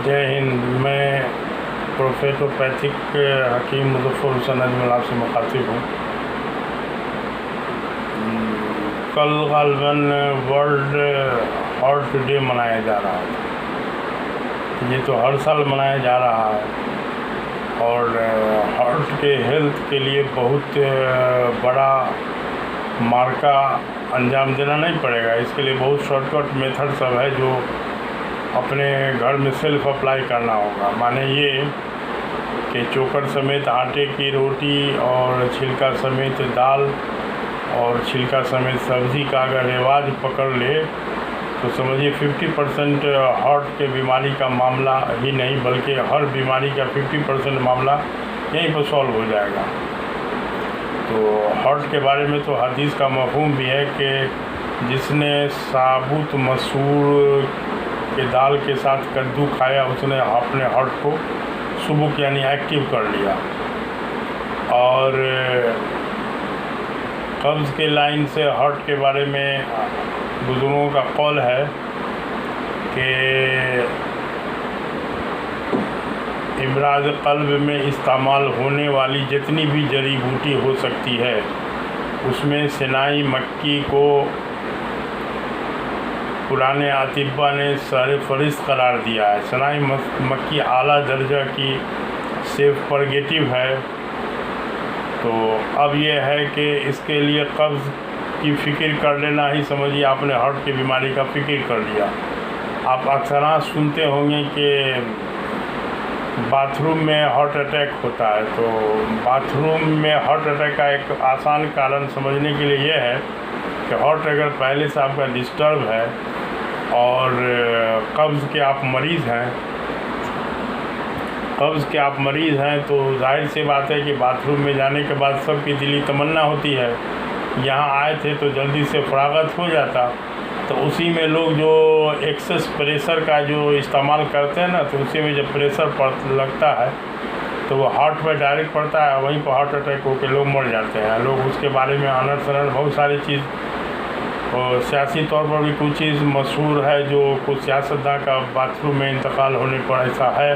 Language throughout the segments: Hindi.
जय हिंद। मैं प्रोफेटोपैथिक हकीम मुज़फ़्फ़र हुसैन अजमल आपसे मुखातिब हूँ। कल ग़ालिबन वर्ल्ड हार्ट डे मनाया जा रहा है। ये तो हर साल मनाया जा रहा है और हार्ट के हेल्थ के लिए बहुत बड़ा मार्का अंजाम देना नहीं पड़ेगा। इसके लिए बहुत शॉर्टकट मेथड सब है जो अपने घर में सेल्फ अप्लाई करना होगा। माने ये कि चोकर समेत आटे की रोटी और छिलका समेत दाल और छिलका समेत सब्ज़ी का अगर रिवाज पकड़ ले तो समझिए 50% हार्ट के बीमारी का मामला ही नहीं बल्कि हर बीमारी का 50% मामला यहीं पर सॉल्व हो जाएगा। तो हार्ट के बारे में तो हदीस का मफ़हूम भी है कि जिसने साबुत मसूर के दाल के साथ कद्दू खाया उसने अपने हार्ट को सुबुक यानी एक्टिव कर लिया। और कब्ज़ के लाइन से हार्ट के बारे में बुज़ुर्गों का कौल है कि इमराज़ क़ल्ब में इस्तेमाल होने वाली जितनी भी जड़ी बूटी हो सकती है उसमें सिनाई मक्की को पुराने अतिब्बा ने सरफ़हरिस्त करार दिया है। सिनाई मक्की आला दर्जा की सेफ परगेटिव है। तो अब यह है कि इसके लिए कब्ज़ की फ़िक्र कर लेना ही समझिए आपने हार्ट की बीमारी का फ़िक्र कर लिया। आप अक्सर सुनते होंगे कि बाथरूम में हार्ट अटैक होता है। तो बाथरूम में हार्ट अटैक का एक आसान कारण समझने के लिए यह है कि हार्ट अगर पहले से आपका डिस्टर्ब है और कब्ज़ के आप मरीज़ हैं तो जाहिर सी बात है कि बाथरूम में जाने के बाद सबकी दिली तमन्ना होती है यहाँ आए थे तो जल्दी से फरागत हो जाता। तो उसी में लोग जो एक्सेस प्रेशर का जो इस्तेमाल करते हैं ना तो उसी में जब प्रेशर लगता है तो वो हार्ट पर डायरेक्ट पड़ता है, वहीं पर हार्ट अटैक होकर लोग मर जाते हैं। लोग उसके बारे में अनर शनर बहुत सारी चीज़ और सियासी तौर पर भी कुछ चीज़ मशहूर है जो कुछ सियासतदान का बाथरूम में इंतकाल होने पर ऐसा है।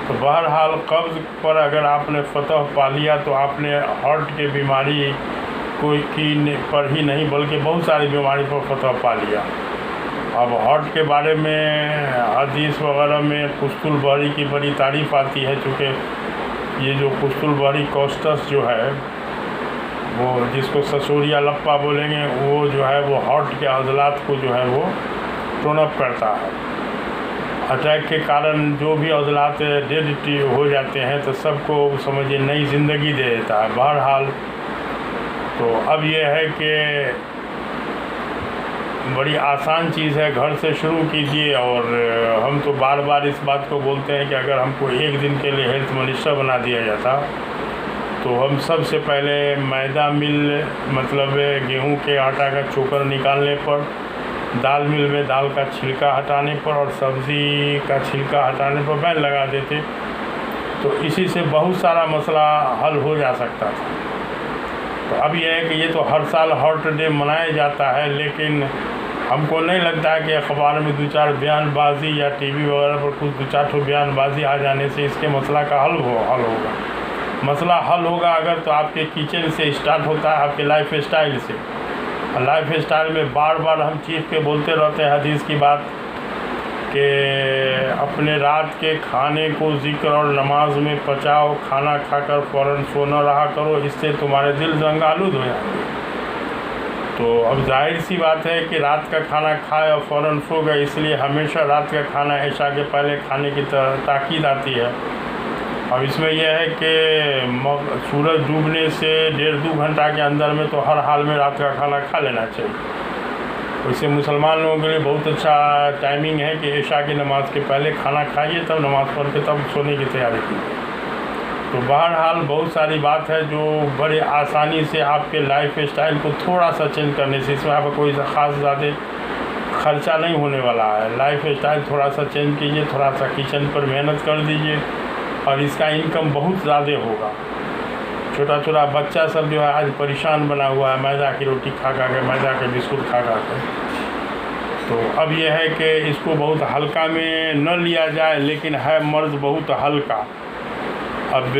तो बहरहाल कब्ज़ पर अगर आपने फतह पा लिया तो आपने हार्ट की बीमारी पर ही नहीं बल्कि बहुत सारी बीमारी पर फतह पा लिया। अब हार्ट के बारे में हदीस वगैरह में कुस्तुल बहरी की बड़ी तारीफ़ आती है, चूँकि ये जो कुस्तुल बहरी कॉस्टस जो है वो जिसको ससुरिया लप्पा बोलेंगे वो जो है वो हार्ट के अज़लात को जो है वो टोन अप करता है। अटैक के कारण जो भी अज़लात डेड हो जाते हैं तो सबको समझिए नई ज़िंदगी दे देता है। बहरहाल तो अब ये है कि बड़ी आसान चीज़ है, घर से शुरू कीजिए। और हम तो बार बार इस बात को बोलते हैं कि अगर हमको एक दिन के लिए हेल्थ मिनिस्टर बना दिया जाता तो हम सबसे पहले मैदा मिल मतलब गेहूं के आटा का चोकर निकालने पर, दाल मिल में दाल का छिलका हटाने पर और सब्ज़ी का छिलका हटाने पर बैन लगा देते तो इसी से बहुत सारा मसला हल हो जा सकता था। तो अब यह है कि ये तो हर साल हार्ट डे मनाया जाता है, लेकिन हमको नहीं लगता है कि अखबार में दो चार बयानबाजी या टीवी वगैरह पर कुछ दो चार बयानबाजी आ जाने से इसके मसला का हल होगा। मसला हल होगा अगर तो आपके किचन से स्टार्ट होता है, आपके लाइफ स्टाइल से। लाइफ स्टाइल में बार बार हम चीख के बोलते रहते हैं हदीस की बात कि अपने रात के खाने को ज़िक्र और नमाज में पचाओ, खाना खाकर फ़ौरन सोना रहा करो, इससे तुम्हारे दिल जंग आलूद हो जाएंगे। तो अब जाहिर सी बात है कि रात का खाना खाए और फ़ौरन सो गए, इसलिए हमेशा रात का खाना ऐशा के पहले खाने की ताकीद आती है। अब इसमें यह है कि सूरज डूबने से 1.5-2 घंटा के अंदर में तो हर हाल में रात का खाना खा लेना चाहिए। वैसे मुसलमान लोगों के लिए बहुत अच्छा टाइमिंग है कि इशा की नमाज़ के पहले खाना खाइए, तब नमाज़ पढ़ के तब सोने की तैयारी कीजिए। तो बहरहाल बहुत सारी बात है जो बड़े आसानी से आपके लाइफ स्टाइल को थोड़ा सा चेंज करने से, इसमें आपका कोई ख़ास ज़्यादा खर्चा नहीं होने वाला है। लाइफ स्टाइल थोड़ा सा चेंज कीजिए, थोड़ा सा किचन पर मेहनत कर दीजिए और इसका इनकम बहुत ज़्यादा होगा। छोटा छोटा बच्चा सब जो है आज परेशान बना हुआ है मैदा की रोटी खा के, मैदा के बिस्कुट खा के। तो अब यह है कि इसको बहुत हल्का में न लिया जाए, लेकिन है मर्ज़ बहुत हल्का। अब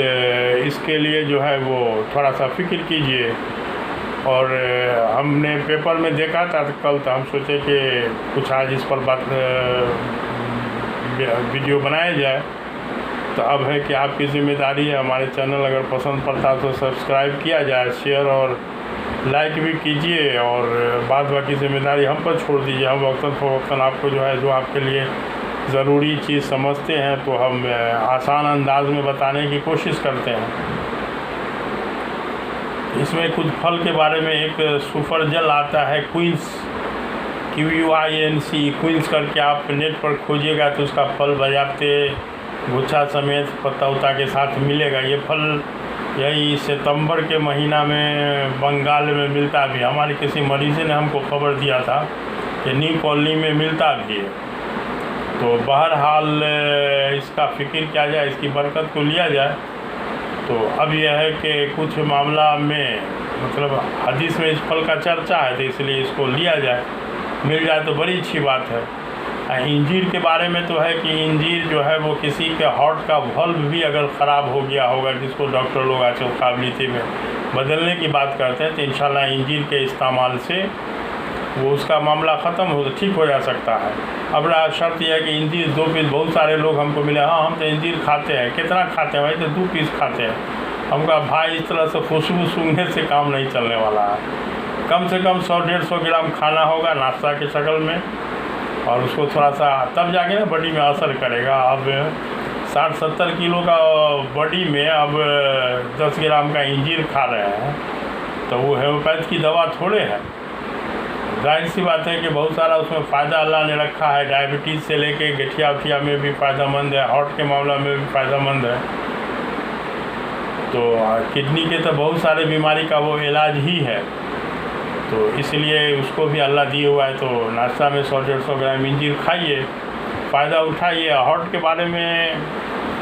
इसके लिए जो है वो थोड़ा सा फ़िक्र कीजिए। और हमने पेपर में देखा था कल, तो हम सोचे कि कुछ आज इस पर बात वीडियो बनाया जाए। तो अब है कि आपकी ज़िम्मेदारी है, हमारे चैनल अगर पसंद पड़ता तो सब्सक्राइब किया जाए, शेयर और लाइक भी कीजिए, और बाद बाकी ज़िम्मेदारी हम पर छोड़ दीजिए। हम वक्तन फ़वक्तन आपको जो है, जो आपके लिए ज़रूरी चीज़ समझते हैं तो हम आसान अंदाज में बताने की कोशिश करते हैं। इसमें कुछ फल के बारे में एक सुपर जल आता है क्वींस, QUINC, क्वींस करके आप नेट पर खोजिएगा तो उसका फल बजाते गुच्छा समेत पत्ता उत्ता के साथ मिलेगा। ये फल यही सितंबर के महीना में बंगाल में मिलता भी। हमारे किसी मरीज़ ने हमको खबर दिया था कि न्यू कॉलोनी में मिलता भी है। तो बहरहाल इसका फ़िक्र किया जाए, इसकी बरकत को लिया जाए। तो अब यह है कि कुछ मामला में मतलब हदीस में इस फल का चर्चा है, तो इसलिए इसको लिया जाए, मिल जाए तो बड़ी अच्छी बात है। इंजीर के बारे में तो है कि इंजीर जो है वो किसी के हार्ट का वल्व भी अगर ख़राब हो गया होगा, जिसको डॉक्टर लोग आजकल काबिलियत में बदलने की बात करते हैं, तो इंशाल्लाह इंजीर के इस्तेमाल से वो उसका मामला ख़त्म हो, ठीक हो जा सकता है। अब शर्त यह है कि इंजीर 2 पीस, बहुत सारे लोग हमको मिले, हाँ हम तो इंजीर खाते हैं। कितना खाते हैं भाई? तो 2 पीस खाते हैं। हम कहा भाई इस तरह से खुशबू सूंघने से काम नहीं चलने वाला है। कम से कम 100-150 ग्राम खाना होगा नाश्ता की शक्ल में, और उसको थोड़ा सा तब जाके ना बॉडी में असर करेगा। अब 60-70 किलो का बॉडी में अब 10 ग्राम का इंजीर खा रहे हैं, तो वो होम्योपैथ की दवा थोड़े है। जाहिर सी बात है कि बहुत सारा उसमें फ़ायदा अल्लाह ने रखा है। डायबिटीज़ से लेके गठिया उठिया में भी फ़ायदेमंद है, हार्ट के मामला में भी फ़ायदेमंद है। तो किडनी के तो बहुत सारे बीमारी का वो इलाज ही है, तो इसलिए उसको भी अल्लाह दिए हुआ है। तो नाश्ता में 100-150 ग्राम इंजीर खाइए, फ़ायदा उठाइए। हार्ट के बारे में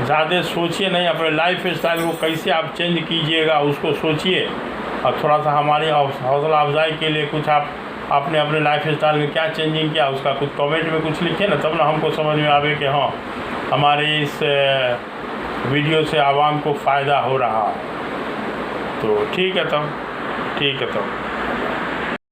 ज़्यादा सोचिए नहीं, अपने लाइफ स्टाइल को कैसे आप चेंज कीजिएगा उसको सोचिए। और थोड़ा सा हमारी हौसला अफजाई के लिए कुछ आपने अपने लाइफ स्टाइल में क्या चेंजिंग किया, उसका कुछ कमेंट में कुछ लिखिए ना, तब ना हमको समझ में आवे कि हाँ हमारे इस वीडियो से आवाम को फ़ायदा हो रहा है। तो ठीक है तब।